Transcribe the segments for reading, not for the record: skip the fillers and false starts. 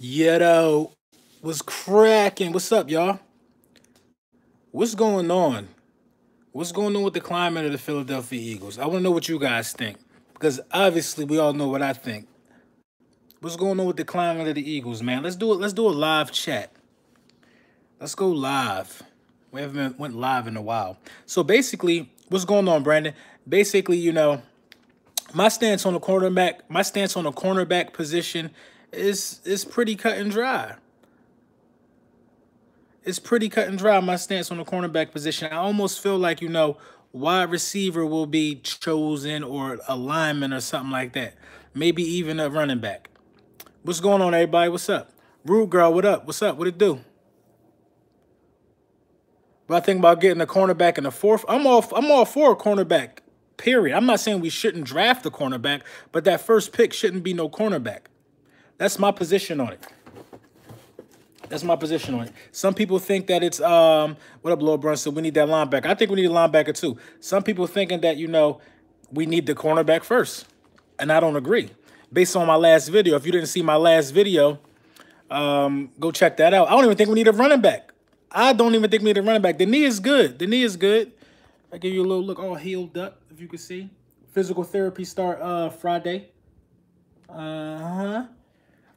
Yeto was cracking. What's up, y'all? What's going on? What's going on with the climate of the Philadelphia Eagles? I want to know what you guys think because obviously we all know what I think. What's going on with the climate of the Eagles, man? Let's do it. Let's do a live chat. Let's go live. We haven't went live in a while. So basically, what's going on, Brandon? Basically, my stance on the cornerback position is pretty cut and dry. It's pretty cut and dry, my stance on the cornerback position. I almost feel like, wide receiver will be chosen or a lineman or something like that. Maybe even a running back. What's going on, everybody? What's up? Rude Girl, what up? What's up? What it do? But I think about getting a cornerback in the fourth. I'm all for a cornerback, period. I'm not saying we shouldn't draft a cornerback, but that first pick shouldn't be no cornerback. That's my position on it. That's my position on it. Some people think that it's what up, Lord Brunson? We need that linebacker. I think we need a linebacker too. Some people thinking that we need the cornerback first, and I don't agree. Based on my last video, if you didn't see my last video, go check that out. I don't even think we need a running back. I don't even think we need a running back. The knee is good. The knee is good. I give you a little look, all healed up, if you can see. Physical therapy start Friday.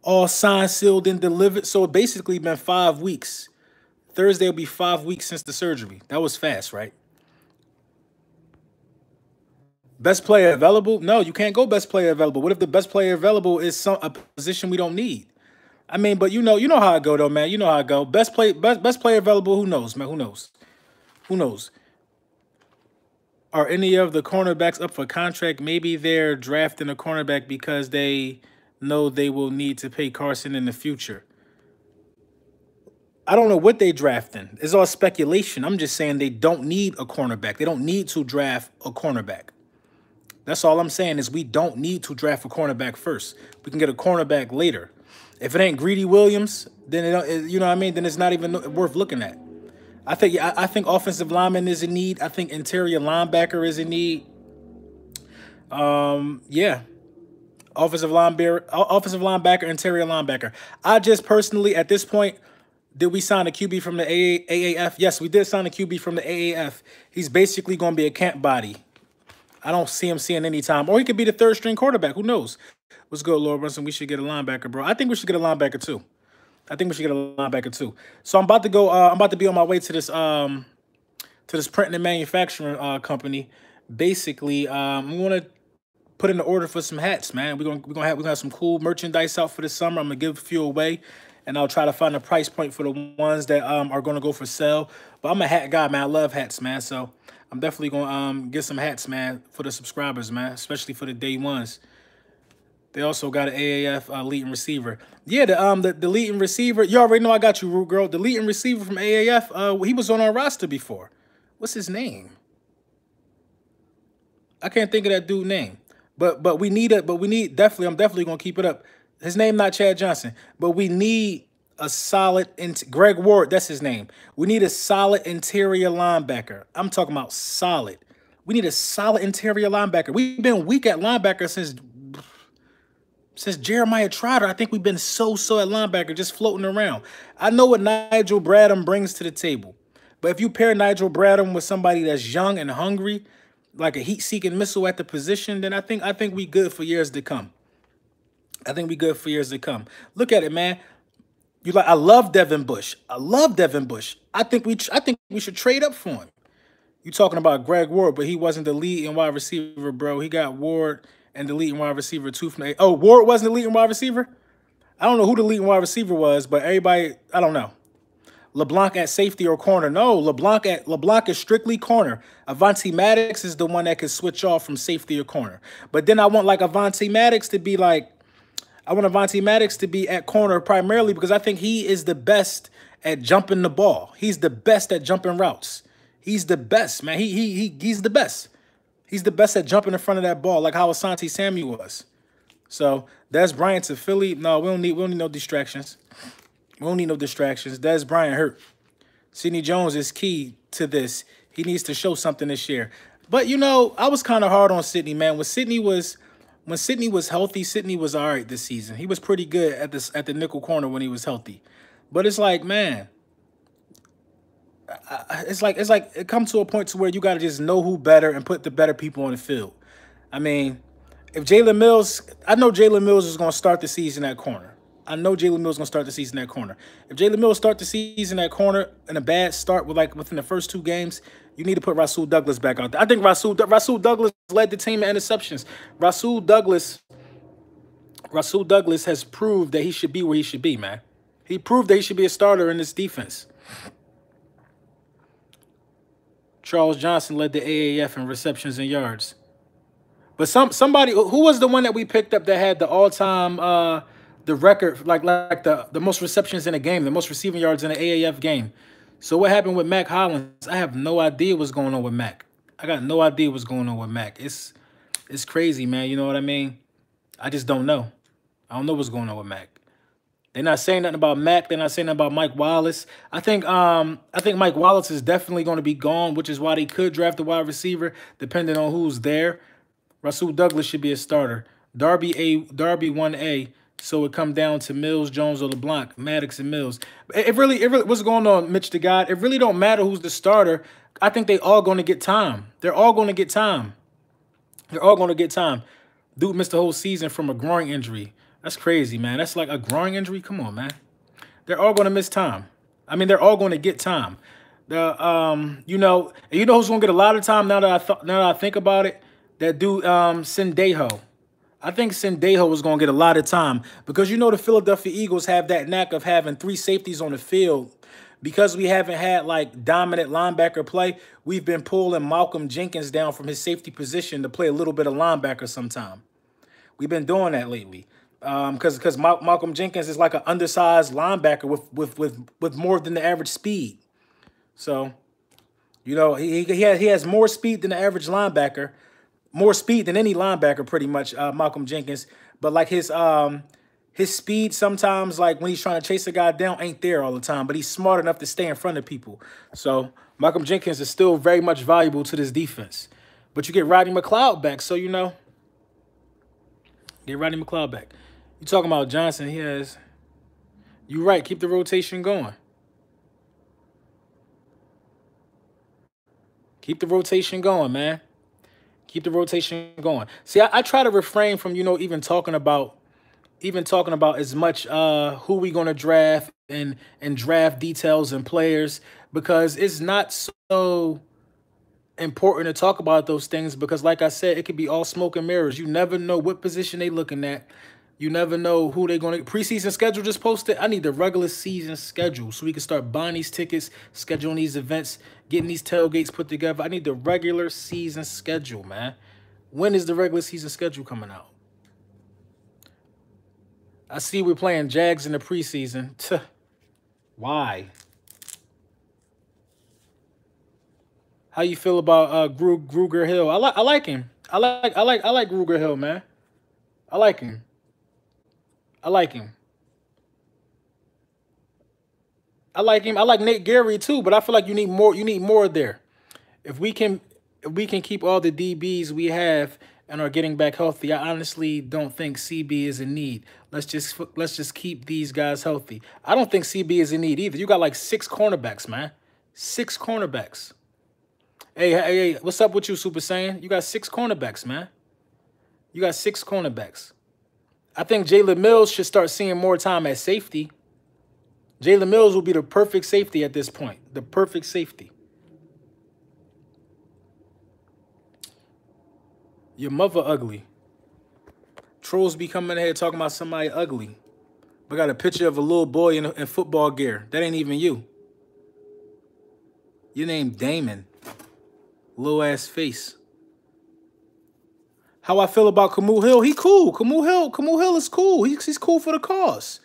All signed, sealed, and delivered. So it basically been 5 weeks. Thursday will be 5 weeks since the surgery. That was fast, right? Best player available? No, you can't go best player available. What if the best player available is a position we don't need? I mean, but you know how I go though, man. You know how I go. Best player available. Who knows, man? Who knows? Who knows? Are any of the cornerbacks up for contract? Maybe they're drafting a cornerback because they know they will need to pay Carson in the future. I don't know what they drafting. It's all speculation. I'm just saying they don't need a cornerback. They don't need to draft a cornerback. That's all I'm saying is we don't need to draft a cornerback first. We can get a cornerback later. If it ain't Greedy Williams, then then it's not even worth looking at. I think offensive lineman is in need. I think interior linebacker is in need. Yeah. Offensive linebacker, interior linebacker. I just personally, at this point, did we sign a QB from the AAF? Yes, we did sign a QB from the AAF. He's basically going to be a camp body. I don't see him seeing any time. Or he could be the third string quarterback. Who knows? What's good, Lord Brunson? We should get a linebacker, bro. I think we should get a linebacker too. So I'm about to go. I'm about to be on my way to this printing and manufacturing company. Basically, I'm gonna put in the order for some hats, man. We're gonna have some cool merchandise out for the summer. I'm gonna give a few away, and I'll try to find a price point for the ones that are gonna go for sale. But I'm a hat guy, man. I love hats, man. So I'm definitely gonna get some hats, man, for the subscribers, man, especially for the day ones. They also got an AAF leading receiver. Yeah, the leading receiver. You already know I got you, Root Girl. The leading receiver from AAF. He was on our roster before. What's his name? I can't think of that dude's name. But we need definitely. I'm definitely gonna keep it up. His name not Chad Johnson, but we need a solid. Greg Ward. That's his name. We need a solid interior linebacker. I'm talking about solid. We need a solid interior linebacker. We've been weak at linebacker since Jeremiah Trotter. I think we've been so at linebacker, just floating around. I know what Nigel Bradham brings to the table. But if you pair Nigel Bradham with somebody that's young and hungry, like a heat-seeking missile at the position, then I think we good for years to come. Look at it, man. I love Devin Bush. I think we should trade up for him. You talking about Greg Ward, but he wasn't the lead and wide receiver, bro. He got Ward and the leading wide receiver too from the. Oh, Ward wasn't the leading wide receiver? I don't know who the leading wide receiver was, but everybody, I don't know. LeBlanc at safety or corner. No, LeBlanc is strictly corner. Avonte Maddox is the one that can switch off from safety or corner. But then I want Avonte Maddox to be at corner primarily because I think he is the best at jumping the ball. He's the best at jumping routes. He's the best, man. He's the best. He's the best at jumping in front of that ball, like how Asante Samuel was. So Dez Bryant to Philly. No, we don't need no distractions. Dez Bryant hurt. Sidney Jones is key to this. He needs to show something this year. But I was kind of hard on Sidney, man. When Sidney was when Sidney was healthy, Sidney was all right this season. He was pretty good at the nickel corner when he was healthy. But it's like, man, it's like it comes to a point to where you got to just know who better and put the better people on the field. I mean, if Jalen Mills, I know Jalen Mills is going to start the season at corner. I know Jalen Mills is going to start the season at corner. If Jalen Mills start the season at corner in a bad start within the first 2 games, you need to put Rasul Douglas back out there. I think Rasul Douglas led the team in interceptions. Rasul Douglas has proved that he should be where he should be, man. He proved that he should be a starter in this defense. Charles Johnson led the AAF in receptions and yards. But somebody, who was the one that we picked up that had the all-time the record, like the most receptions in a game, the most receiving yards in an AAF game? So what happened with Mac Hollins? I have no idea what's going on with Mac. I got no idea what's going on with Mac. It's crazy, man. You know what I mean? I just don't know. I don't know what's going on with Mac. They're not saying nothing about Mac. They're not saying nothing about Mike Wallace. I think Mike Wallace is definitely going to be gone, which is why they could draft a wide receiver, depending on who's there. Rasul Douglas should be a starter. Darby 1A. So it come down to Mills, Jones, or LeBlanc, Maddox, and Mills. It really, what's going on, Mitch the God? It really don't matter who's the starter. I think they all going to get time. They're all going to get time. They're all going to get time. Dude missed the whole season from a groin injury. That's crazy, man. That's like a groin injury. Come on, man. They're all going to miss time. I mean, they're all going to get time. You know who's going to get a lot of time now that I think about it? That dude, Sendejo. I think Sendejo is going to get a lot of time because the Philadelphia Eagles have that knack of having 3 safeties on the field. Because we haven't had like dominant linebacker play, we've been pulling Malcolm Jenkins down from his safety position to play a little bit of linebacker sometime. We've been doing that lately. Because Malcolm Jenkins is like an undersized linebacker with more than the average speed. So, he has more speed than the average linebacker, more speed than any linebacker, pretty much. Malcolm Jenkins, but like his speed sometimes, like when he's trying to chase a guy down, ain't there all the time. But he's smart enough to stay in front of people. So Malcolm Jenkins is still very much valuable to this defense. But you get Rodney McLeod back, so get Rodney McLeod back. You talking about Johnson? He has. You're right. Keep the rotation going. Keep the rotation going, man. Keep the rotation going. See, I try to refrain from even talking about as much who we gonna draft and draft details and players, because it's not so important to talk about those things, because like I said, it could be all smoke and mirrors. You never know what position they looking at. You never know who they're going to. Preseason schedule just posted. I need the regular season schedule so we can start buying these tickets, scheduling these events, getting these tailgates put together. I need the regular season schedule, man. When is the regular season schedule coming out? I see we're playing Jags in the preseason. Why? How you feel about Gruger Hill? I like him. I like Gruger Hill, man. I like him. I like him. I like Nate Gary too, but I feel like you need more. You need more there. If we can keep all the DBs we have and are getting back healthy, I honestly don't think CB is in need. Let's just keep these guys healthy. I don't think CB is in need either. You got like 6 cornerbacks, man. 6 cornerbacks. Hey, what's up with you, Super Saiyan? You got 6 cornerbacks, man. You got 6 cornerbacks. I think Jalen Mills should start seeing more time at safety. Jalen Mills will be the perfect safety at this point. The perfect safety. Your mother ugly. Trolls be coming ahead talking about somebody ugly. We got a picture of a little boy in football gear. That ain't even you. Your name Damon. Little ass face. How I feel about Camu Hill? He cool. Camu Hill is cool. He's cool for the cause.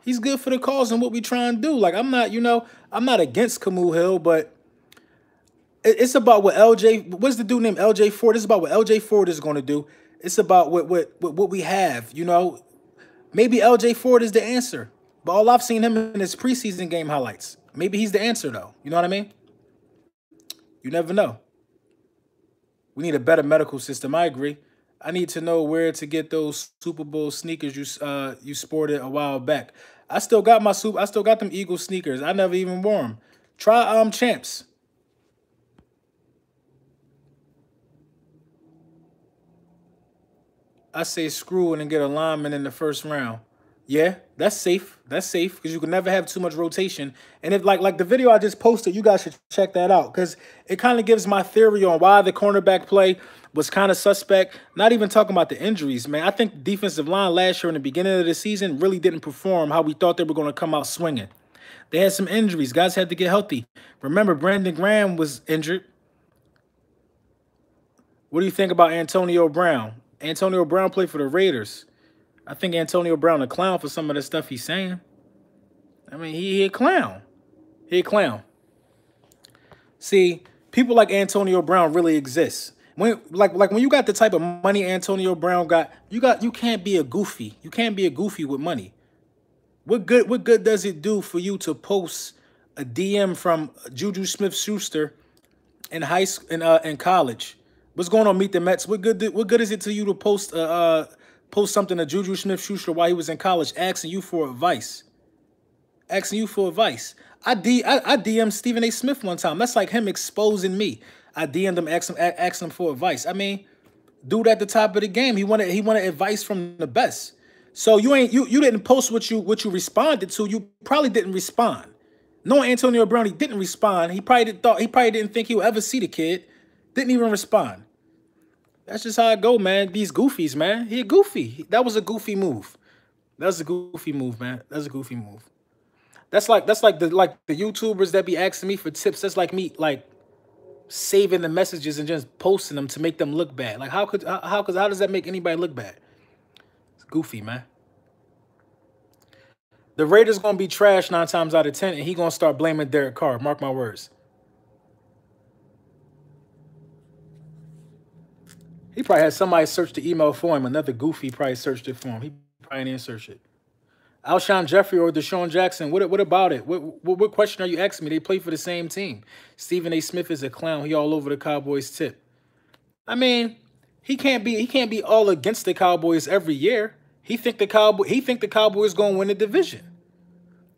He's good for the cause and what we try and do. Like, I'm not against Camu Hill, but it's about what what's the dude named LJ Ford? It's about what LJ Ford is going to do. It's about what we have, Maybe LJ Ford is the answer. But all I've seen him in his preseason game highlights. Maybe he's the answer, though. You know what I mean? You never know. We need a better medical system. I agree. I need to know where to get those Super Bowl sneakers you sported a while back. I still got I still got them Eagle sneakers. I never even wore them. Try champs. I say screw it and get a lineman in the first round. Yeah, that's safe. That's safe because you can never have too much rotation. And if like the video I just posted, you guys should check that out because it kind of gives my theory on why the cornerback play was kind of suspect. Not even talking about the injuries, man. I think defensive line last year in the beginning of the season really didn't perform how we thought they were going to come out swinging. They had some injuries. Guys had to get healthy. Remember, Brandon Graham was injured. What do you think about Antonio Brown? Antonio Brown played for the Raiders. I think Antonio Brown a clown for some of the stuff he's saying. I mean, he a clown. He a clown. See, people like Antonio Brown really exist. When when you got the type of money Antonio Brown got, you can't be a goofy. You can't be a goofy with money. What good does it do for you to post a DM from Juju Smith-Schuster in in college? What's going on, Meet the Mets? What good is it to you to post post something to Juju Smith-Schuster while he was in college, asking you for advice? Asking you for advice. I DM'd Stephen A. Smith one time. That's like him exposing me. I DM'd him, asked him for advice. I mean, dude at the top of the game, he wanted advice from the best. So you didn't post what you responded to. You probably didn't respond. Knowing Antonio Brown, he didn't respond. He probably didn't think he would ever see the kid. Didn't even respond. That's just how it go, man. These goofies, man. He a goofy. That was a goofy move. That was a goofy move, man. That's a goofy move. That's like the YouTubers that be asking me for tips. That's like me saving the messages and just posting them to make them look bad. Like how does that make anybody look bad? It's goofy, man. The Raiders gonna be trash 9 times out of 10, and he gonna start blaming Derek Carr. Mark my words. He probably had somebody search the email for him. Another goofy probably searched it for him. He probably didn't search it. Alshon Jeffrey or Deshaun Jackson, what about it? What question are you asking me? They play for the same team. Stephen A. Smith is a clown. He all over the Cowboys tip. I mean, he can't be all against the Cowboys every year. He think the Cowboys gonna win the division.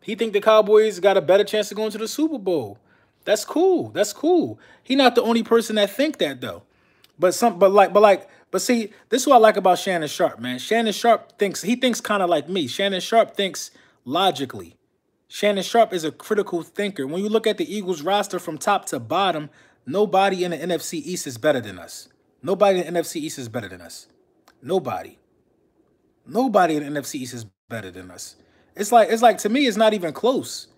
He think the Cowboys got a better chance of going to the Super Bowl. That's cool. That's cool. He not the only person that think that though. But see, this is what I like about Shannon Sharpe, man. Shannon Sharpe thinks kind of like me. Shannon Sharpe thinks logically. Shannon Sharpe is a critical thinker. When you look at the Eagles roster from top to bottom, nobody in the NFC East is better than us. Nobody in the NFC East is better than us. Nobody. Nobody in the NFC East is better than us. It's like to me, it's not even close.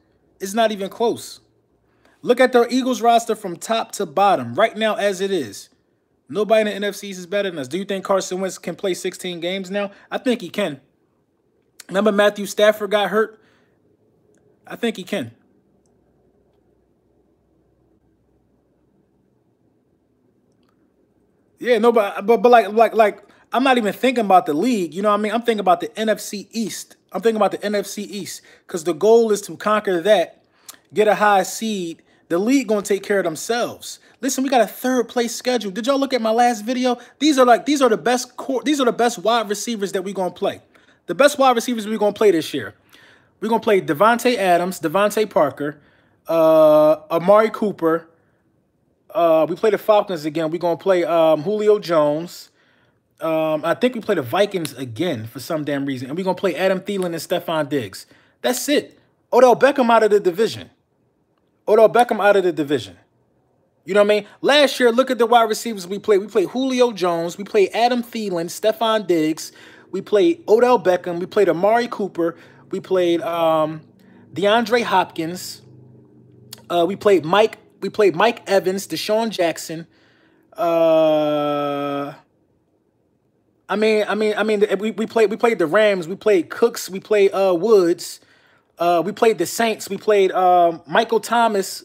It's not even close. Look at the Eagles roster from top to bottom right now as it is. Nobody in the NFC East is better than us. Do you think Carson Wentz can play 16 games now? I think he can. Remember Matthew Stafford got hurt? I think he can. Yeah, no, but like I'm not even thinking about the league. You know what I mean? I'm thinking about the NFC East. I'm thinking about the NFC East because the goal is to conquer that, get a high seed. The league gonna take care of themselves. Listen, we got a 3rd place schedule. Did y'all look at my last video? These are the best wide receivers that we're gonna play. The best wide receivers we're gonna play this year. We're gonna play Devontae Adams, Devontae Parker, Amari Cooper. We play the Falcons again. We're gonna play Julio Jones. I think we play the Vikings again for some damn reason. And we're gonna play Adam Thielen and Stephon Diggs. That's it. Odell Beckham out of the division. Odell Beckham out of the division. You know what I mean? Last year, look at the wide receivers we played. We played Julio Jones. We played Adam Thielen, Stephon Diggs. We played Odell Beckham. We played Amari Cooper. We played DeAndre Hopkins. We played Mike Evans, Deshaun Jackson. We played the Rams. We played Cooks. We played Woods. We played the Saints. We played Michael Thomas,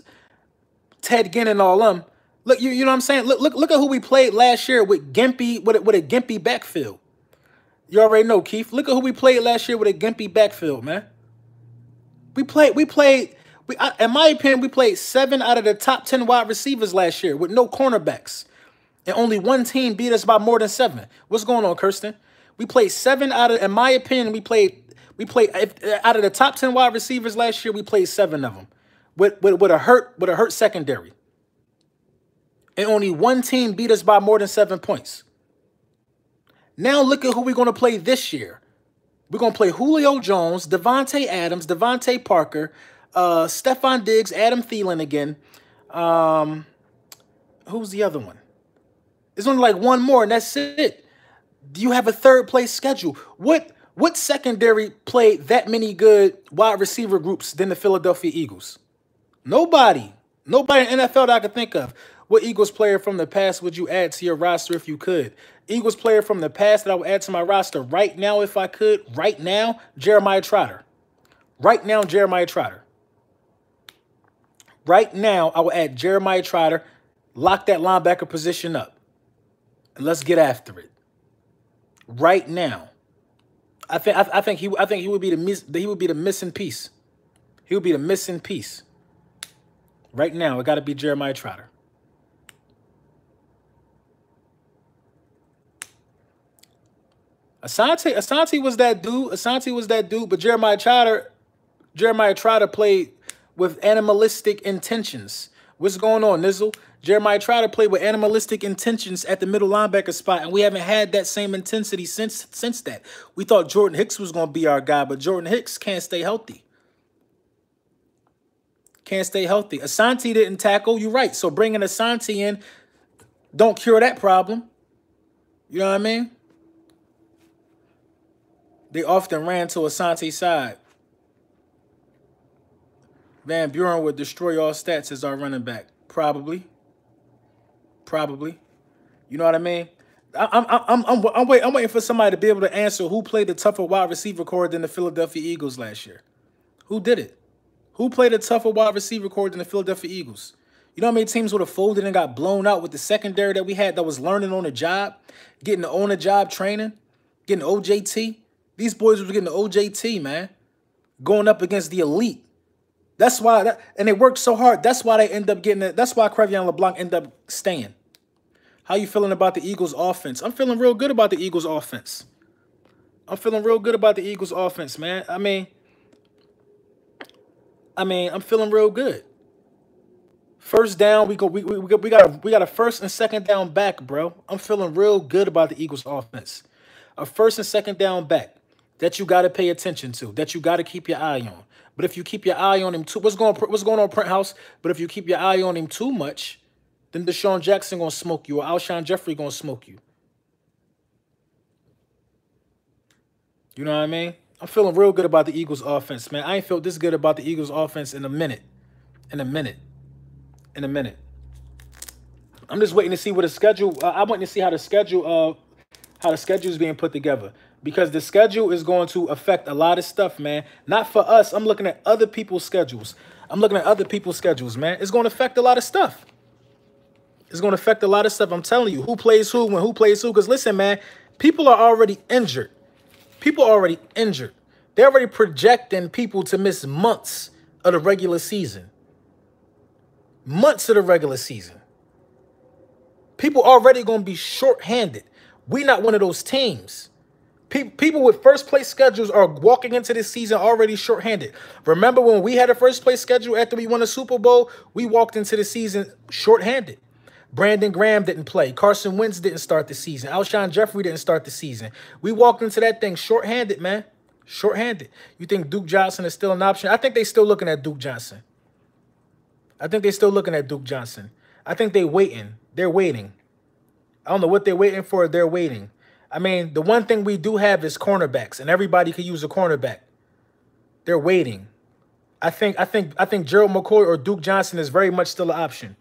Ted Ginn, and all them. Look, you know what I'm saying? Look at who we played last year with Gimpy, with a Gimpy backfield. You already know, Keith. Look at who we played last year with a Gimpy backfield, man. In my opinion, we played 7 out of the top 10 wide receivers last year with no cornerbacks. And only one team beat us by more than 7. What's going on, Kirsten? We played 7 out of, in my opinion, we played out of the top 10 wide receivers last year, we played 7 of them with a hurt secondary. And only one team beat us by more than 7 points. Now look at who we're going to play this year. We're going to play Julio Jones, Devontae Adams, Devontae Parker, Stephon Diggs, Adam Thielen again. Who's the other one? There's only like one more, and that's it. Do you have a third place schedule? What secondary played that many good wide receiver groups than the Philadelphia Eagles? Nobody. Nobody in NFL that I could think of. What Eagles player from the past would you add to your roster if you could? Eagles player from the past that I would add to my roster right now if I could. Right now, Jeremiah Trotter. Right now, Jeremiah Trotter. Right now, I will add Jeremiah Trotter. Lock that linebacker position up. And let's get after it. Right now. I think he would be the missing piece. He would be the missing piece. Right now, it got to be Jeremiah Trotter. Asante was that dude. Asante was that dude, but Jeremiah Trotter played with animalistic intentions. What's going on, Nizzle? Jeremiah Trotter played with animalistic intentions at the middle linebacker spot, and we haven't had that same intensity since that. We thought Jordan Hicks was going to be our guy, but Jordan Hicks can't stay healthy. Can't stay healthy. Asante didn't tackle. You're right. So bringing Asante in don't cure that problem. You know what I mean? They often ran to Asante's side. Van Buren would destroy all stats as our running back. Probably. You know what I mean? I'm waiting for somebody to be able to answer who played the tougher wide receiver core than the Philadelphia Eagles last year. Who did it? Who played a tougher wide receiver core than the Philadelphia Eagles? You know how many teams would have folded and got blown out with the secondary that we had that was learning on the job, getting the on-the-job training, getting OJT? These boys were getting the OJT, man, going up against the elite. That's why, and they worked so hard. That's why they end up getting it. That's why Crevion LeBlanc ended up staying. How you feeling about the Eagles' offense? I'm feeling real good about the Eagles' offense. I'm feeling real good about the Eagles' offense, man. I mean, I'm feeling real good. First down, we got a first and second down back, bro. I'm feeling real good about the Eagles' offense. A first and second down back that you got to pay attention to, that you got to keep your eye on. But if you keep your eye on him too, what's going on, Print House? But if you keep your eye on him too much, then Deshaun Jackson gonna smoke you, or Alshon Jeffrey gonna smoke you. You know what I mean? I'm feeling real good about the Eagles offense, man. I ain't felt this good about the Eagles offense in a minute. I'm just waiting to see what the schedule. I'm waiting to see how the schedule is being put together, because the schedule is going to affect a lot of stuff, man. Not for us. I'm looking at other people's schedules. Man. It's going to affect a lot of stuff. I'm telling you, who plays who when who plays who. Because listen, man, people are already injured. They're already projecting people to miss months of the regular season. People already going to be short-handed. We're not one of those teams. People with first-place schedules are walking into this season already short-handed. Remember when we had a first-place schedule after we won the Super Bowl? We walked into the season short-handed. Brandon Graham didn't play. Carson Wentz didn't start the season. Alshon Jeffrey didn't start the season. We walked into that thing short-handed, man. Short-handed. You think Duke Johnson is still an option? I think they're still looking at Duke Johnson. I think they're waiting. They're waiting. I don't know what they're waiting for. They're waiting. I mean, the one thing we do have is cornerbacks, and everybody could use a cornerback. They're waiting. I think Gerald McCoy or Duke Johnson is very much still an option.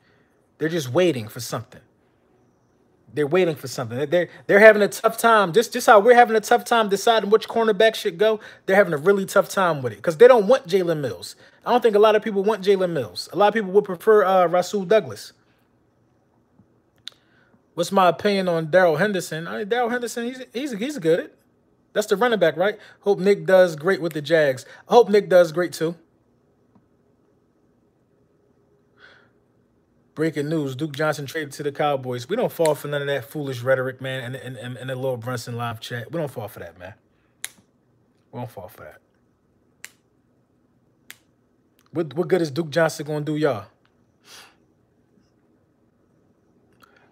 They're just waiting for something. They're having a tough time. Just how we're having a tough time deciding which cornerback should go. They're having a really tough time with it because they don't want Jalen Mills. I don't think a lot of people want Jalen Mills. A lot of people would prefer Rasul Douglas. What's my opinion on Darrell Henderson? Darrell Henderson, he's good. That's the running back, right? Hope Nick does great with the Jags. I hope Nick does great too. Breaking news, Duke Johnson traded to the Cowboys. We don't fall for none of that foolish rhetoric, man, in the Lord Brunson live chat. We don't fall for that, man. We don't fall for that. What good is Duke Johnson going to do y'all?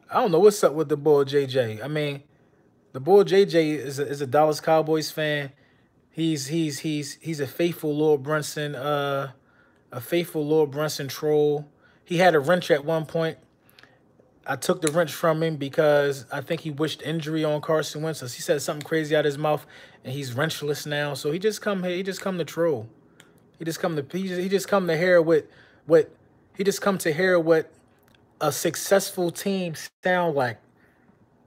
I don't know what's up with the boy JJ. I mean, the boy JJ is a Dallas Cowboys fan. He's a faithful Lord Brunson troll. He had a wrench at one point. I took the wrench from him because I think he wished injury on Carson Wentz. So he said something crazy out of his mouth, and he's wrenchless now. So he just come here. He just come to troll. He just come to hear what a successful team sound like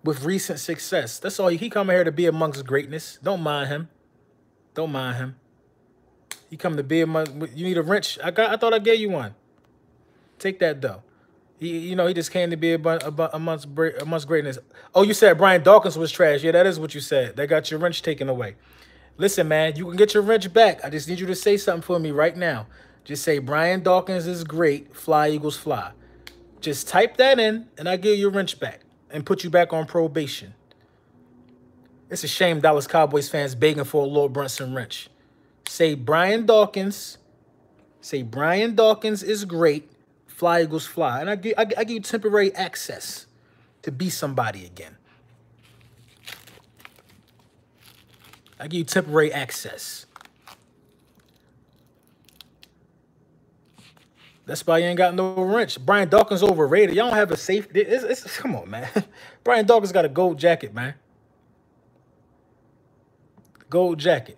with recent success. That's all. He come here to be amongst greatness. Don't mind him. Don't mind him. He come to be among. You need a wrench? I thought I gave you one. Take that though. He just came to be amongst greatness. Oh, you said Brian Dawkins was trash. Yeah, that is what you said. They got your wrench taken away. Listen, man, you can get your wrench back. I just need you to say something for me right now. Just say Brian Dawkins is great. Fly, Eagles, fly. Just type that in, and I give you your wrench back and put you back on probation. It's a shame Dallas Cowboys fans begging for a Lord Brunson wrench. Say Brian Dawkins. Say Brian Dawkins is great. Fly, Eagles, fly. And I give you temporary access to be somebody again. I give you temporary access. That's why you ain't got no wrench. Brian Dawkins overrated. Y'all don't have a safety. Come on, man. Brian Dawkins got a gold jacket, man. Gold jacket.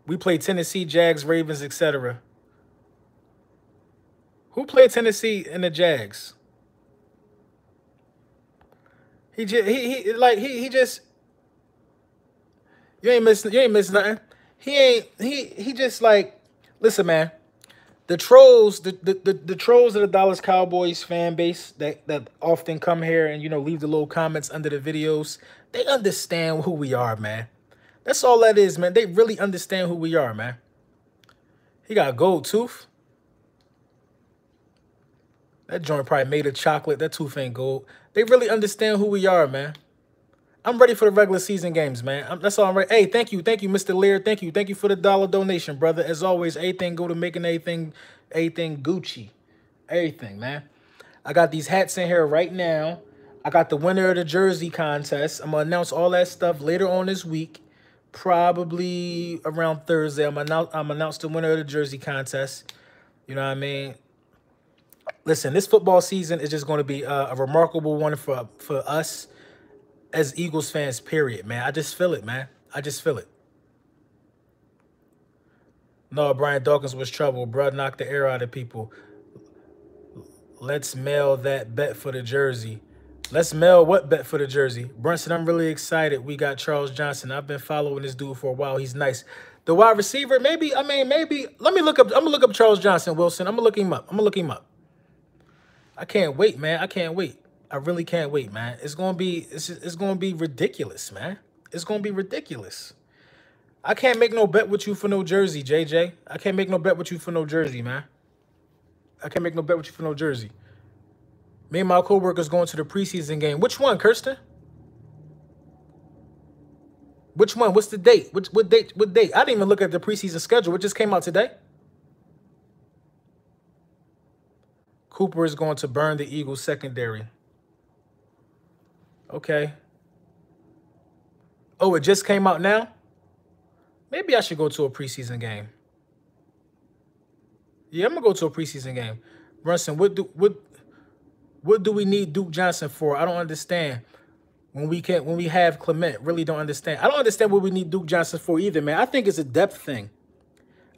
We play Tennessee, Jags, Ravens, etc. Who played Tennessee in the Jags? He just you ain't missing nothing. He just like, listen, man. The trolls, the trolls of the Dallas Cowboys fan base that often come here and leave the little comments under the videos, they understand who we are, man. That's all that is, man. They really understand who we are, man. He got a gold tooth. That joint probably made of chocolate. That tooth ain't gold. They really understand who we are, man. I'm ready for the regular season games, man. That's all I'm ready. Hey, thank you, Mr. Lear. Thank you for the $1 donation, brother. As always, everything go to making everything Gucci. Everything, man. I got these hats in here right now. I got the winner of the jersey contest. I'm going to announce all that stuff later on this week. Probably around Thursday. I'm announce the winner of the jersey contest. You know what I mean? Listen, this football season is just going to be a remarkable one for us as Eagles fans, period, man. I just feel it, man. I just feel it. No, Brian Dawkins was trouble. Bruh knocked the air out of people. Let's mail that bet for the jersey. Let's mail what bet for the jersey? Brunson, I'm really excited. We got Charles Johnson. I've been following this dude for a while. He's nice. The wide receiver, maybe. Let me look up. I'm gonna look up Charles Johnson, Wilson. I'm gonna look him up. I can't wait, man. I can't wait. I really can't wait, man. It's gonna be ridiculous, man. It's gonna be ridiculous. I can't make no bet with you for no jersey, JJ. I can't make no bet with you for no jersey, man. I can't make no bet with you for no jersey. Me and my coworkers going to the preseason game. Which one, Kirsten? Which one? What's the date? What date? I didn't even look at the preseason schedule. It just came out today. Cooper is going to burn the Eagles secondary. Okay. Oh, it just came out now? Maybe I should go to a preseason game. Yeah, I'm going to go to a preseason game. Brunson, what do we need Duke Johnson for? I don't understand. When we have Clement, really don't understand. I don't understand what we need Duke Johnson for either, man. I think it's a depth thing.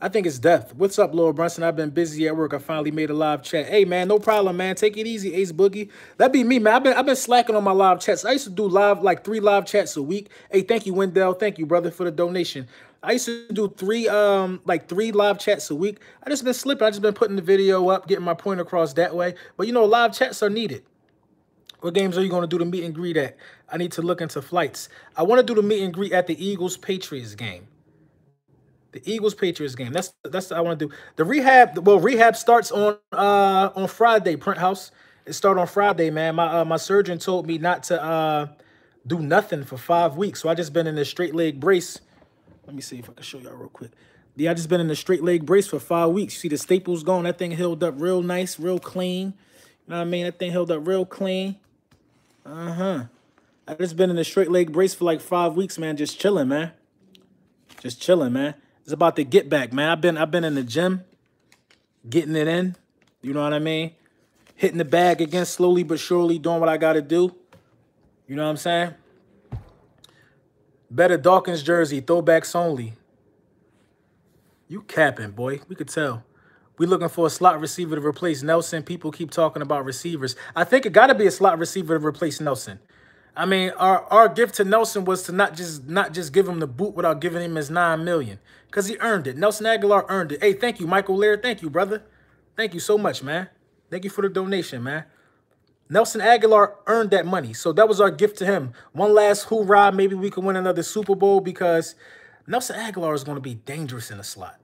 I think it's depth. What's up, Lord Brunson? I've been busy at work. I finally made a live chat. Hey, man, no problem, man. Take it easy, Ace Boogie. That'd be me, man. I've been slacking on my live chats. I used to do like 3 live chats a week. Hey, thank you, Wendell. Thank you, brother, for the donation. I used to do 3 live chats a week. I just been slipping. I just been putting the video up, getting my point across that way. But live chats are needed. What games are you going to do the meet and greet at? I need to look into flights. I want to do the meet and greet at the Eagles-Patriots game. The Eagles-Patriots game. That's what I want to do. The rehab, well, rehab starts on Friday, Print House. It starts on Friday, man. My surgeon told me not to do nothing for 5 weeks. So I just been in a straight leg brace. Let me see if I can show y'all real quick. Yeah, I just been in a straight leg brace for 5 weeks. You see the staples gone. That thing healed up real nice, real clean. You know what I mean? That thing held up real clean. I just been in a straight leg brace for like 5 weeks, man. Just chilling, man. Just chilling, man. It's about to get back, man. I've been in the gym, getting it in. You know what I mean? Hitting the bag again slowly but surely, doing what I got to do. You know what I'm saying? Better Dawkins jersey, throwbacks only. You capping, boy. We could tell. We looking for a slot receiver to replace Nelson. People keep talking about receivers. I think it got to be a slot receiver to replace Nelson. I mean, our gift to Nelson was to not just give him the boot without giving him his $9 million, because he earned it. Nelson Aguilar earned it. Hey, thank you, Michael Laird. Thank you, brother. Thank you so much, man. Thank you for the donation, man. Nelson Aguilar earned that money, so that was our gift to him. One last hoorah. Maybe we can win another Super Bowl, because Nelson Aguilar is going to be dangerous in the slot.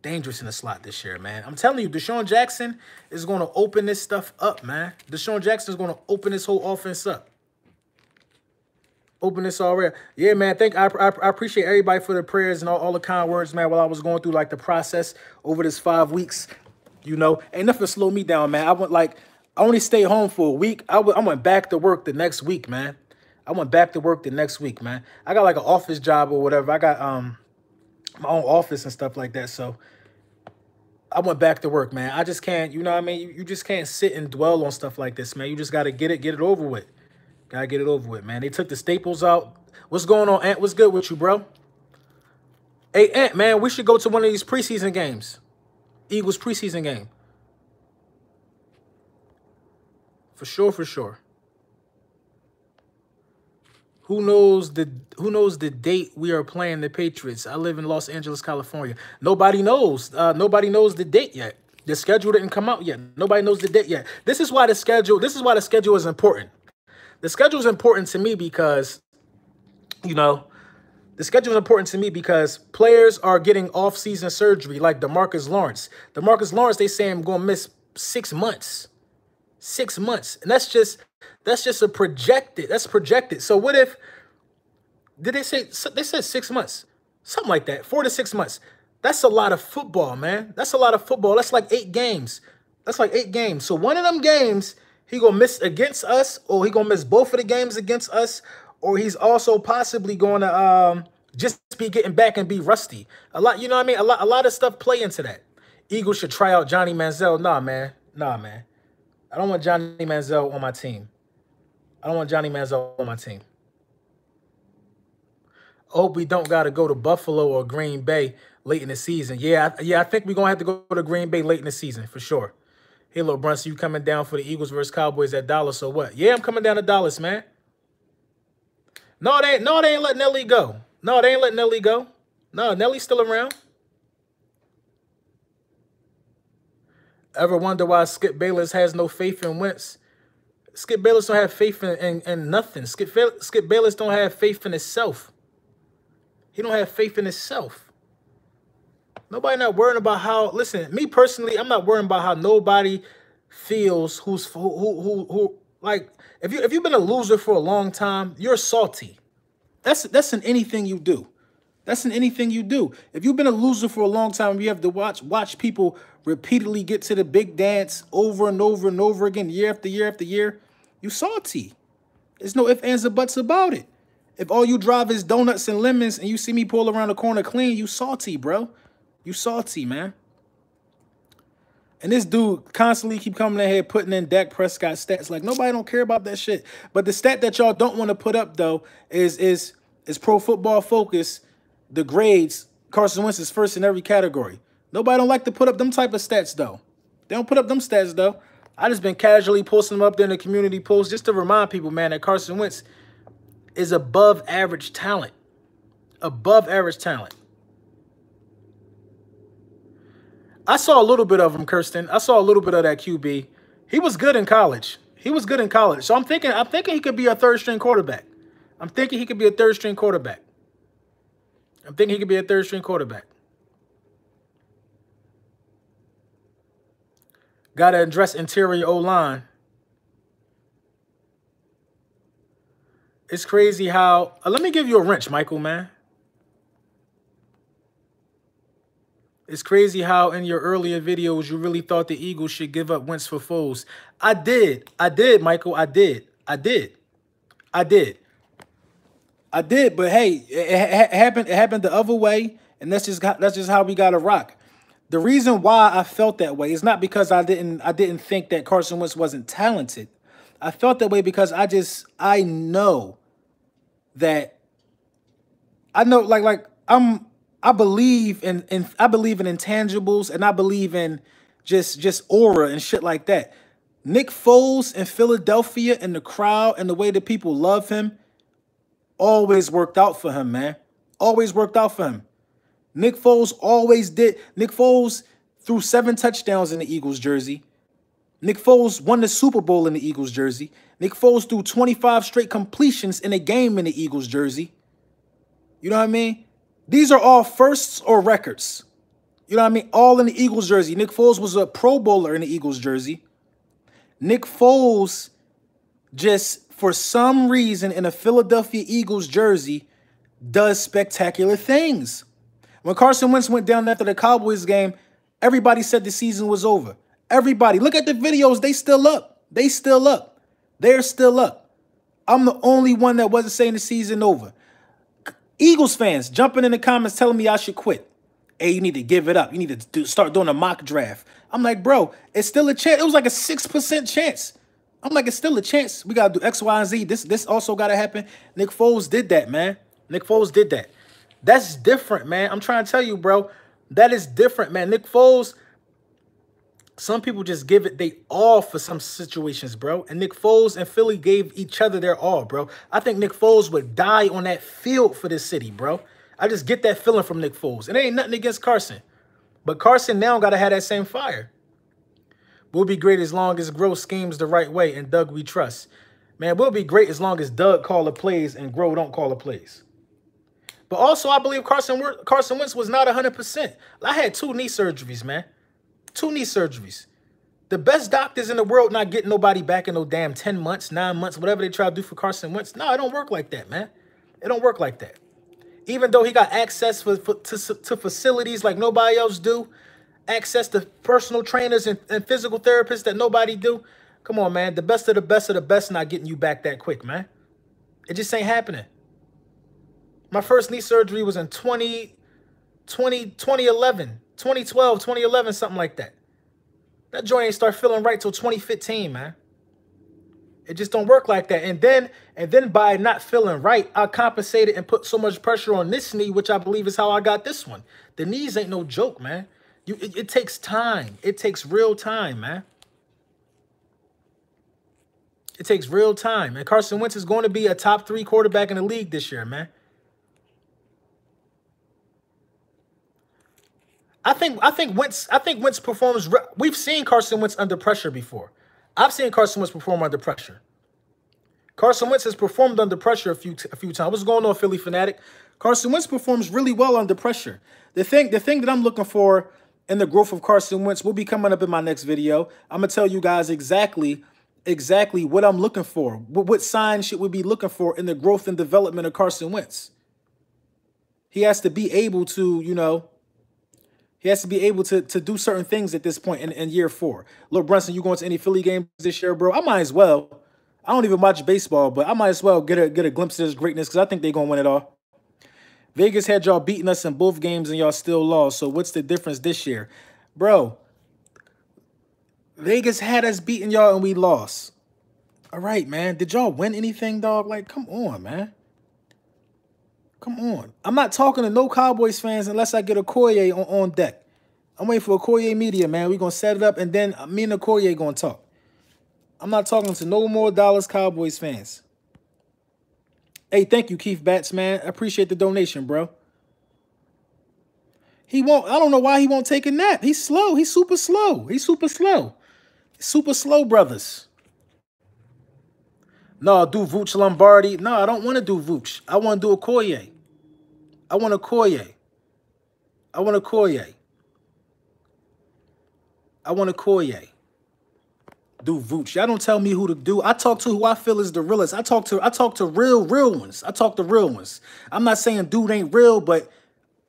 Dangerous in the slot this year, man. I'm telling you, Deshaun Jackson is going to open this stuff up, man. Deshaun Jackson is going to open this whole offense up. Open this already. Yeah, man. I appreciate everybody for the prayers and all the kind words, man, while I was going through, like, the process over this 5 weeks. You know, ain't nothing to slow me down, man. I only stayed home for a week. I went back to work the next week, man. I went back to work the next week, man. I got, like, an office job or whatever. I got my own office and stuff like that, so I went back to work, man. I just can't, you know what I mean? You just can't sit and dwell on stuff like this, man. You just got to get it over with. Got to get it over with, man. They took the staples out. What's going on, Ant? What's good with you, bro? Hey, Ant, man, we should go to one of these preseason games. Eagles preseason game. For sure, for sure. Who knows the date we are playing the Patriots? I live in Los Angeles, California. Nobody knows. Nobody knows the date yet. The schedule didn't come out yet. Nobody knows the date yet. This is why the schedule is important. The schedule is important to me because, you know, the schedule is important to me because players are getting off-season surgery, like DeMarcus Lawrence. DeMarcus Lawrence, they say I'm going to miss 6 months. 6 months. And that's just a projected. That's projected. So what if, they said 6 months. Something like that. 4 to 6 months. That's a lot of football, man. That's a lot of football. That's like 8 games. That's like 8 games. So one of them games, he going to miss against us, or he going to miss both of the games against us, or he's also possibly going to just be getting back and be rusty. A lot, you know what I mean? A lot of stuff play into that. Eagles should try out Johnny Manziel. Nah, man. Nah, man. I don't want Johnny Manziel on my team. I don't want Johnny Manziel on my team. I hope we don't got to go to Buffalo or Green Bay late in the season. Yeah, I think we're going to have to go to Green Bay late in the season, for sure. Hey, Lord Brunson, you coming down for the Eagles versus Cowboys at Dallas or what? Yeah, I'm coming down to Dallas, man. No, they ain't letting Nelly go. No, they ain't letting Nelly go. No, Nelly's still around. Ever wonder why Skip Bayless has no faith in Wentz? Skip Bayless don't have faith in nothing. Skip Bayless don't have faith in himself. He don't have faith in himself. Nobody not worrying about how, listen, me personally, I'm not worrying about how nobody feels who like, if you've been a loser for a long time, you're salty. That's in anything you do. That's in anything you do. If you've been a loser for a long time, you have to watch people repeatedly get to the big dance over and over and over again, year after year after year, you salty. There's no ifs, ands, or buts about it. If all you drive is donuts and lemons and you see me pull around the corner clean, you salty, bro. You salty, man. And this dude constantly keep coming in here putting in Dak Prescott stats. Like, nobody don't care about that shit. But the stat that y'all don't want to put up, though, is Pro Football Focus, the grades. Carson Wentz is first in every category. Nobody don't like to put up them type of stats, though. They don't put up them stats, though. I just been casually posting them up there in the community post just to remind people, man, that Carson Wentz is above average talent. Above average talent. I saw a little bit of him, Kirsten. I saw a little bit of that QB. He was good in college. He was good in college. So I'm thinking he could be a third-string quarterback. I'm thinking he could be a third-string quarterback. Got to address interior O-line. It's crazy how... let me give you a wrench, Michael, man. It's crazy how in your earlier videos you really thought the Eagles should give up Wentz for Foles. I did. I did, Michael. I did. I did. I did. I did, but hey, it happened. It happened the other way, and that's just how we gotta rock. The reason why I felt that way is not because I didn't think that Carson Wentz wasn't talented. I felt that way because I know that I believe in intangibles, and I believe in just aura and shit like that. Nick Foles in Philadelphia and the crowd and the way that people love him always worked out for him, man. Always worked out for him. Nick Foles always did. Nick Foles threw 7 touchdowns in the Eagles jersey. Nick Foles won the Super Bowl in the Eagles jersey. Nick Foles threw 25 straight completions in a game in the Eagles jersey. You know what I mean? These are all firsts or records. You know what I mean? All in the Eagles jersey. Nick Foles was a Pro Bowler in the Eagles jersey. Nick Foles just, for some reason, in a Philadelphia Eagles jersey, does spectacular things. When Carson Wentz went down after the Cowboys game, everybody said the season was over. Everybody. Look at the videos. They still up. They still up. They're still up. I'm the only one that wasn't saying the season over. Eagles fans jumping in the comments telling me I should quit. Hey, you need to give it up. You need to start doing a mock draft. I'm like, bro, it's still a chance. It was like a 6% chance. I'm like, it's still a chance. We got to do X, Y, and Z. This also got to happen. Nick Foles did that, man. Nick Foles did that. That's different, man. I'm trying to tell you, bro. That is different, man. Nick Foles, some people just give it they all for some situations, bro. And Nick Foles and Philly gave each other their all, bro. I think Nick Foles would die on that field for this city, bro. I just get that feeling from Nick Foles. And it ain't nothing against Carson. But Carson now got to have that same fire. We'll be great as long as Grow schemes the right way and Doug we trust. Man, we'll be great as long as Doug call the plays and Grow don't call the plays. But also, I believe Carson Wentz was not 100%. I had 2 knee surgeries, man. 2 knee surgeries. The best doctors in the world not getting nobody back in no damn 10 months, 9 months, whatever they try to do for Carson Wentz. No, it don't work like that, man. It don't work like that. Even though he got access to facilities like nobody else do, access to personal trainers and physical therapists that nobody do. Come on, man. The best of the best of the best not getting you back that quick, man. It just ain't happening. My first knee surgery was in 2011, 2012, 2011, something like that. That joint ain't start feeling right till 2015, man. It just don't work like that. And then by not feeling right, I compensated and put so much pressure on this knee, which I believe is how I got this one. The knees ain't no joke, man. It takes time. It takes real time, man. It takes real time. And Carson Wentz is going to be a top 3 quarterback in the league this year, man. I think Wentz performs. We've seen Carson Wentz under pressure before. I've seen Carson Wentz perform under pressure. Carson Wentz has performed under pressure a few times. What's going on, Philly fanatic? Carson Wentz performs really well under pressure. The thing that I'm looking for in the growth of Carson Wentz will be coming up in my next video. I'm gonna tell you guys exactly what I'm looking for. What signs should we be looking for in the growth and development of Carson Wentz? He has to be able to, you know. He has to be able to do certain things at this point in year 4. Lord Brunson, you going to any Philly games this year, bro? I might as well. I don't even watch baseball, but I might as well get a glimpse of this greatness because I think they're going to win it all. Vegas had y'all beating us in both games and y'all still lost. So what's the difference this year? Bro, Vegas had us beating y'all and we lost. All right, man. Did y'all win anything, dog? Like, come on, man. Come on. I'm not talking to no Cowboys fans unless I get a Okoye on deck. I'm waiting for a Okoye media, man. We're going to set it up, and then me and Okoye going to talk. I'm not talking to no more Dallas Cowboys fans. Hey, thank you, Keith Batts, man. I appreciate the donation, bro. He won't. I don't know why he won't take a nap. He's slow. He's super slow. He's super slow. Super slow, brothers. No, do Vooch Lombardi. No, I don't want to do Vooch. I want to do Okoye. I want Okoye. I want Okoye. I want Okoye. Do Vooch. Y'all don't tell me who to do. I talk to who I feel is the realest. I talk to real ones. I talk to real ones. I'm not saying dude ain't real, but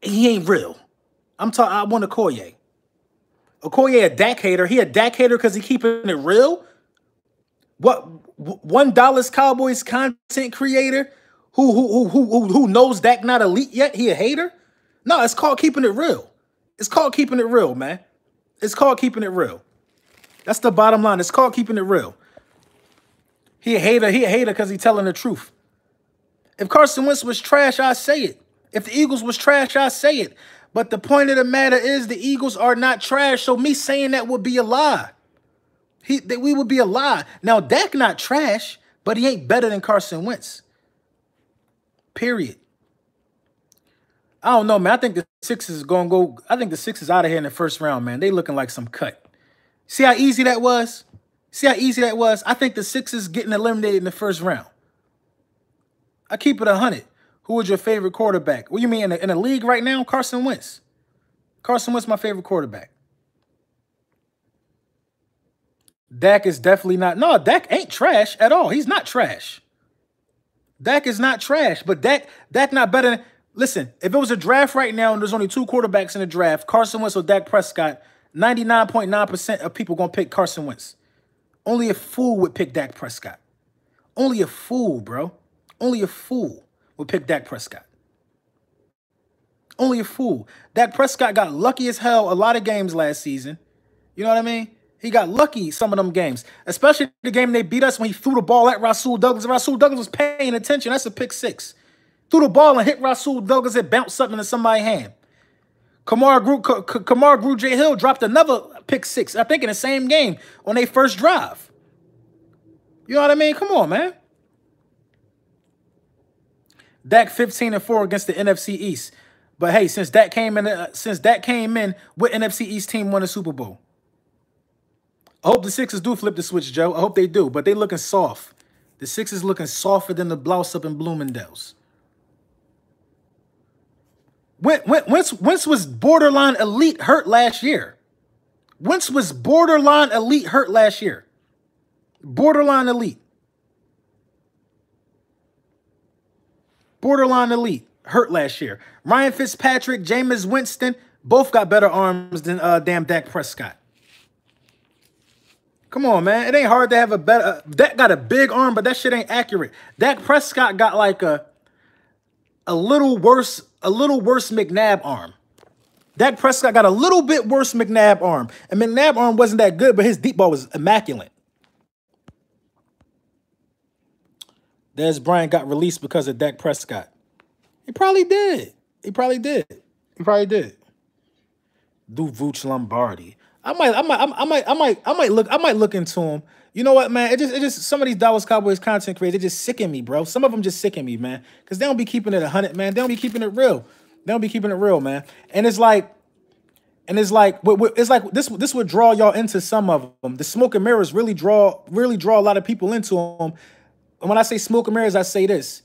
he ain't real. I want Okoye. Okoye a Dak hater. He a Dak hater because he keeping it real. What $1 Cowboys content creator who knows Dak not elite yet? He a hater? No, it's called keeping it real. It's called keeping it real, man. It's called keeping it real. That's the bottom line. It's called keeping it real. He a hater. He a hater because he telling the truth. If Carson Wentz was trash, I say it. If the Eagles was trash, I say it. But the point of the matter is the Eagles are not trash. So me saying that would be a lie. We would be a lie. Now, Dak not trash, but he ain't better than Carson Wentz. Period. I don't know, man. I think the Sixers is going to go. I think the Sixers out of here in the first round, man. They looking like some cut. See how easy that was? See how easy that was? I think the Sixers getting eliminated in the first round. I keep it 100. Who was your favorite quarterback? What do you mean in the league right now? Carson Wentz. Carson Wentz my favorite quarterback. Dak is definitely not. No, Dak ain't trash at all. He's not trash. Dak is not trash, but Dak not better than. Listen, if it was a draft right now and there's only 2 quarterbacks in the draft, Carson Wentz or Dak Prescott, 99.9% of people going to pick Carson Wentz. Only a fool would pick Dak Prescott. Only a fool, bro. Only a fool would pick Dak Prescott. Only a fool. Dak Prescott got lucky as hell a lot of games last season. You know what I mean? He got lucky some of them games, especially the game they beat us when he threw the ball at Rasul Douglas. Rasul Douglas was paying attention. That's a pick 6. Threw the ball and hit Rasul Douglas. It bounced up into somebody's hand. Kamar Grew J. Hill dropped another pick 6, I think in the same game on their first drive. You know what I mean? Come on, man. Dak 15-4 against the NFC East. But hey, since Dak came in, what NFC East team won the Super Bowl? I hope the Sixers do flip the switch, Joe. I hope they do, but they looking soft. The Sixers looking softer than the blouse up in Bloomingdale's. Wentz was borderline elite hurt last year. Wentz was borderline elite hurt last year. Borderline elite. Borderline elite hurt last year. Ryan Fitzpatrick, Jameis Winston, both got better arms than damn Dak Prescott. Come on, man. It ain't hard to have a better. Dak got a big arm, but that shit ain't accurate. Dak Prescott got like a little worse McNabb arm. Dak Prescott got a little bit worse McNabb arm. And McNabb arm wasn't that good, but his deep ball was immaculate. Dez Bryant got released because of Dak Prescott. He probably did. He probably did. He probably did. Do Vooch Lombardi. I might look into him. You know what, man? It just some of these Dallas Cowboys content creators, they just sicken me, bro. Some of them just sicken me, man. Because they don't be keeping it 100, man. They don't be keeping it real. They don't be keeping it real, man. And it's like this would draw y'all into some of them. The smoke and mirrors really draw a lot of people into them. And when I say smoke and mirrors, I say this.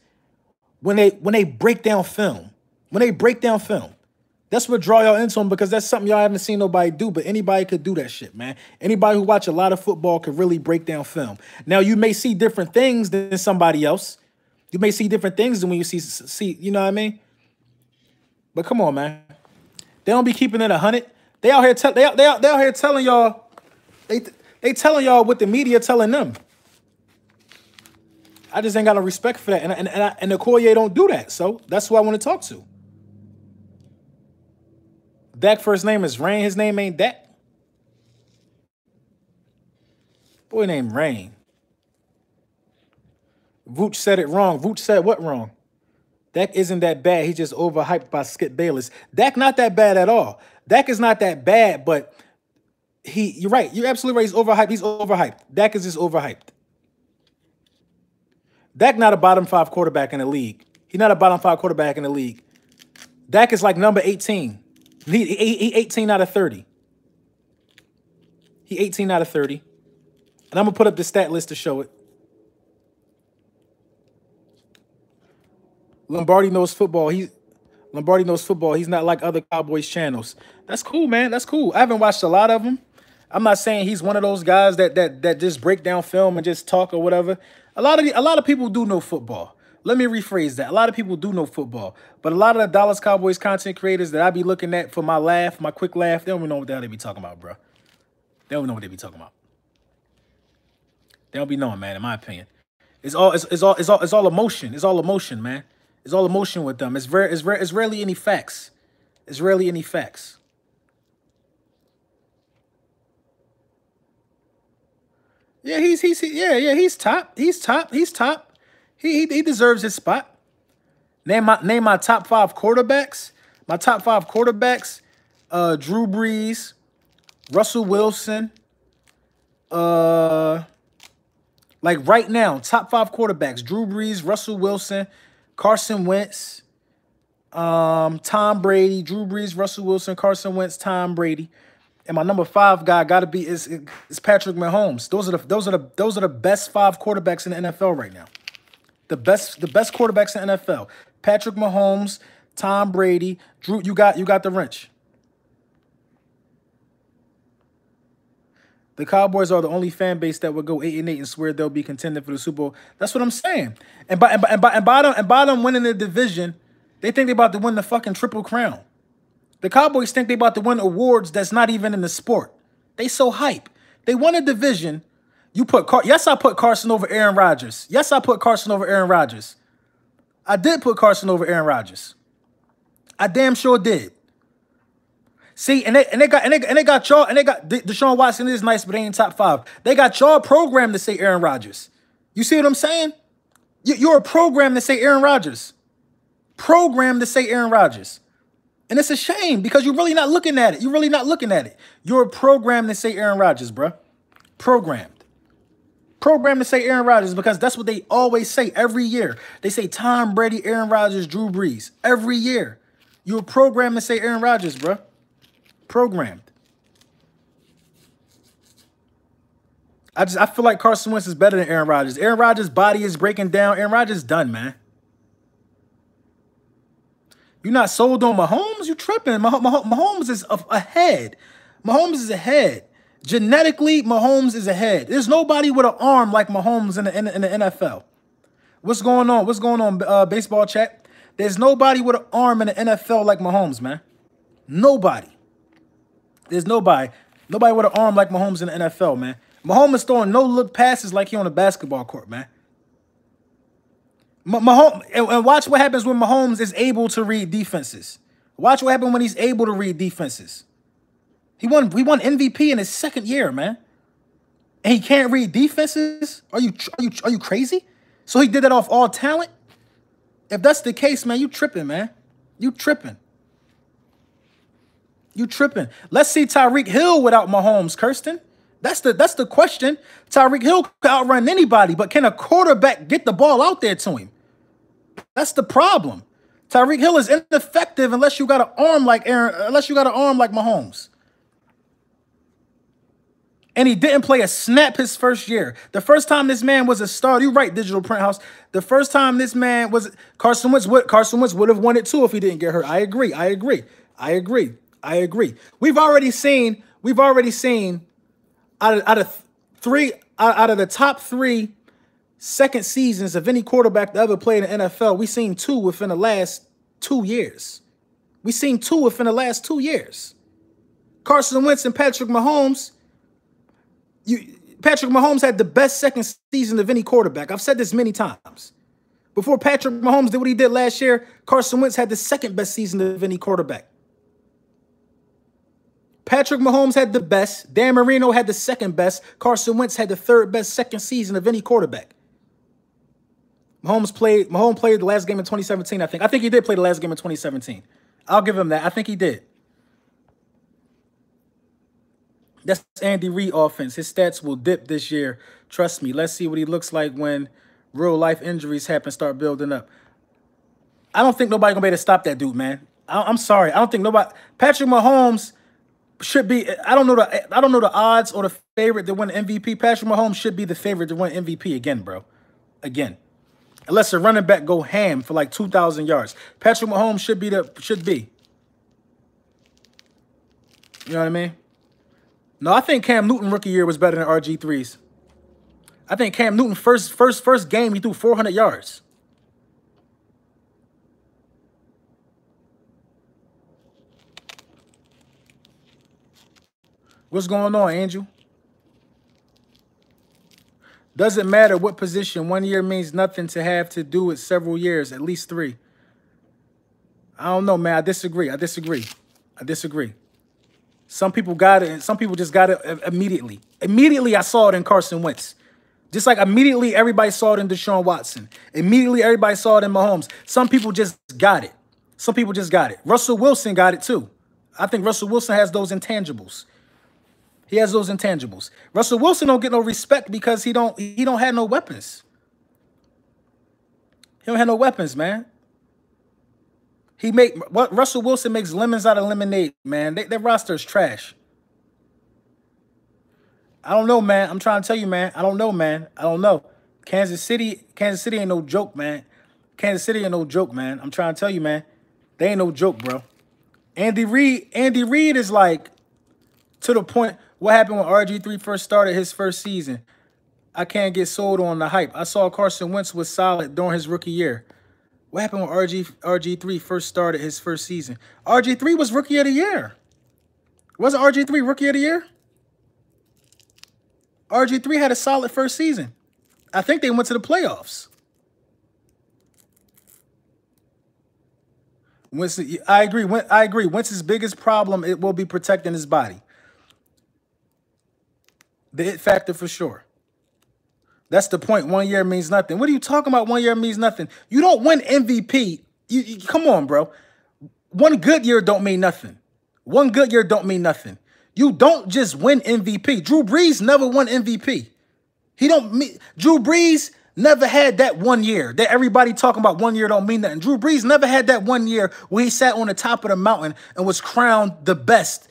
When they break down film, that's what draw y'all into them, because that's something y'all haven't seen nobody do, but anybody could do that shit, man. Anybody who watch a lot of football could really break down film. Now, you may see different things than somebody else. You may see different things than when you see, you know what I mean? But come on, man. They don't be keeping it 100. They out here telling y'all, they telling y'all what the media telling them. I just ain't got no respect for that. And Okoye don't do that. So that's who I want to talk to. Dak first name is Rain. His name ain't Dak. Boy named Rain. Vooch said it wrong. Vooch said what wrong? Dak isn't that bad. He's just overhyped by Skip Bayless. Dak not that bad at all. Dak is not that bad, but you're right. You're absolutely right. He's overhyped. He's overhyped. Dak is just overhyped. Dak not a bottom 5 quarterback in the league. He's not a bottom 5 quarterback in the league. Dak is like number 18. He 18 out of 30. He 18 out of 30. And I'm going to put up the stat list to show it. Lombardi knows football. Lombardi knows football. He's not like other Cowboys channels. That's cool, man. That's cool. I haven't watched a lot of them. I'm not saying he's one of those guys that just break down film and just talk or whatever. A lot of people do know football. Let me rephrase that. A lot of people do know football, but a lot of the Dallas Cowboys content creators that I be looking at for my laugh, my quick laugh, they don't even know what the hell they be talking about, bro. They don't know what they be talking about. They don't be knowing, man. In my opinion, it's all emotion. It's all emotion, man. It's all emotion with them. It's rarely any facts. It's rarely any facts. Yeah, he's top. He's top. He deserves his spot. Name my top 5 quarterbacks. My top 5 quarterbacks: Drew Brees, Russell Wilson. Like right now, top 5 quarterbacks: Drew Brees, Russell Wilson, Carson Wentz, Tom Brady. Drew Brees, Russell Wilson, Carson Wentz, Tom Brady. And my number 5 guy gotta be is Patrick Mahomes. Those are the best 5 quarterbacks in the NFL right now. The best quarterbacks in the NFL. Patrick Mahomes, Tom Brady, Drew. You got the wrench. The Cowboys are the only fan base that would go 8-8 and swear they'll be contending for the Super Bowl. That's what I'm saying. And by them winning the division, they think they about to win the fucking Triple Crown. The Cowboys think they about to win awards that's not even in the sport. They so hype. They won a division. You put yes, I put Carson over Aaron Rodgers. Yes, I put Carson over Aaron Rodgers. I did put Carson over Aaron Rodgers. I damn sure did. See, and they got y'all, and they got Deshaun Watson is nice, but they ain't top 5. They got y'all programmed to say Aaron Rodgers. You see what I'm saying? You're programmed to say Aaron Rodgers. Programmed to say Aaron Rodgers. And it's a shame because you're really not looking at it. You're really not looking at it. You're programmed to say Aaron Rodgers, bro. Programmed. Programmed to say Aaron Rodgers because that's what they always say every year. They say Tom Brady, Aaron Rodgers, Drew Brees. Every year. You're programmed to say Aaron Rodgers, bro. Programmed. I feel like Carson Wentz is better than Aaron Rodgers. Aaron Rodgers' body is breaking down. Aaron Rodgers done, man. You're not sold on Mahomes? You tripping. Mahomes is ahead. Mahomes is ahead. Genetically, Mahomes is ahead. There's nobody with an arm like Mahomes in the NFL. What's going on? What's going on, baseball chat? There's nobody with an arm in the NFL like Mahomes, man. Nobody. There's nobody. Nobody with an arm like Mahomes in the NFL, man. Mahomes is throwing no-look passes like he on a basketball court, man. Mahomes, and watch what happens when Mahomes is able to read defenses. Watch what happens when he's able to read defenses. He won MVP in his 2nd year, man. And he can't read defenses? Are you crazy? So he did that off all talent? If that's the case, man, you tripping, man. You tripping. You tripping. Let's see Tyreek Hill without Mahomes, Kirsten. That's the question. Tyreek Hill can outrun anybody, but can a quarterback get the ball out there to him? That's the problem. Tyreek Hill is ineffective unless you got an arm like Mahomes. And he didn't play a snap his first year. The first time this man was a starter, you're right, Digital Print House. The first time this man was Carson Wentz would have won it too if he didn't get hurt. I agree. We've already seen out of the top 3 second seasons of any quarterback that ever played in the NFL, we've seen 2 within the last 2 years. We've seen 2 within the last 2 years. Carson Wentz and Patrick Mahomes. Patrick Mahomes had the best second season of any quarterback. I've said this many times. Before Patrick Mahomes did what he did last year, Carson Wentz had the 2nd best season of any quarterback. Patrick Mahomes had the best. Dan Marino had the 2nd best. Carson Wentz had the 3rd best second season of any quarterback. Mahomes played the last game in 2017, I think. I think he did play the last game in 2017. I'll give him that. I think he did. That's Andy Reid offense. His stats will dip this year. Trust me. Let's see what he looks like when real-life injuries happen, start building up. I don't think nobody going to be able to stop that dude, man. I'm sorry. I don't think nobody. Patrick Mahomes should be. I don't know the odds or the favorite to win MVP. Patrick Mahomes should be the favorite to win MVP again, bro. Again. Unless a running back go ham for like 2,000 yards. Patrick Mahomes should be. You know what I mean? No, I think Cam Newton rookie year was better than RG3's. I think Cam Newton first game he threw 400 yards. What's going on, Angel? Doesn't matter what position. 1 year means nothing to have to do with several years, at least 3. I don't know, man. I disagree. Some people got it, and some people just got it immediately. Immediately, I saw it in Carson Wentz. Just like immediately, everybody saw it in Deshaun Watson. Immediately, everybody saw it in Mahomes. Some people just got it. Russell Wilson got it too. I think Russell Wilson has those intangibles. He has those intangibles. Russell Wilson don't get no respect because he don't have no weapons. He don't have no weapons, man. Russell Wilson makes lemons out of lemonade, man. Their roster is trash. I don't know, man. I'm trying to tell you, man. I don't know, man. I don't know. Kansas City ain't no joke, man. I'm trying to tell you, man. They ain't no joke, bro. Andy Reid is like to the point. What happened when RG3 first started his first season? I can't get sold on the hype. I saw Carson Wentz was solid during his rookie year. What happened when RG3 first started his first season? RG3 was rookie of the year. Wasn't RG3 rookie of the year? RG3 had a solid first season. I think they went to the playoffs. I agree. Wentz's biggest problem, it will be protecting his body. The it factor for sure. That's the point. 1 year means nothing. What are you talking about? 1 year means nothing. You don't win MVP. You come on, bro. One good year don't mean nothing. You don't just win MVP. Drew Brees never won MVP. Drew Brees never had that 1 year that everybody talking about. 1 year don't mean nothing. Drew Brees never had that 1 year where he sat on the top of the mountain and was crowned the best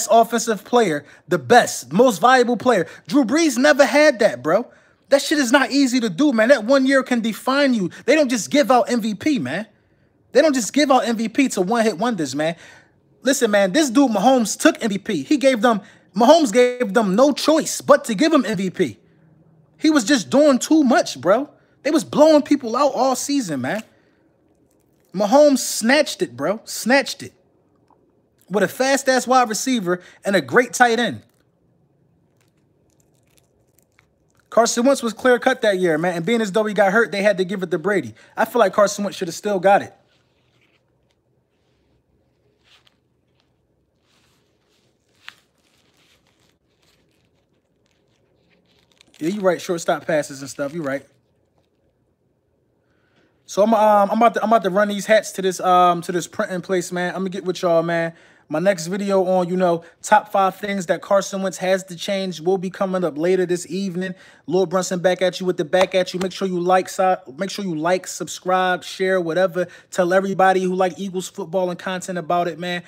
offensive player, the best, most valuable player. Drew Brees never had that, bro. That shit is not easy to do, man. That 1 year can define you. They don't just give out MVP, man. They don't just give out MVP to one-hit wonders, man. Listen, man, this dude Mahomes took MVP. Mahomes gave them no choice but to give him MVP. He was just doing too much, bro. They was blowing people out all season, man. Mahomes snatched it, bro. Snatched it. With a fast-ass wide receiver and a great tight end. Carson Wentz was clear-cut that year, man. And being as though he got hurt, they had to give it to Brady. I feel like Carson Wentz should have still got it. Yeah, you're right. Shortstop passes and stuff. You're right. So I'm about to run these hats to this printing place, man. I'm gonna get with y'all, man. My next video on, top 5 things that Carson Wentz has to change will be coming up later this evening. Lord Brunson back at you with the back at you. Make sure you like, subscribe, share, whatever. Tell everybody who like Eagles football and content about it, man.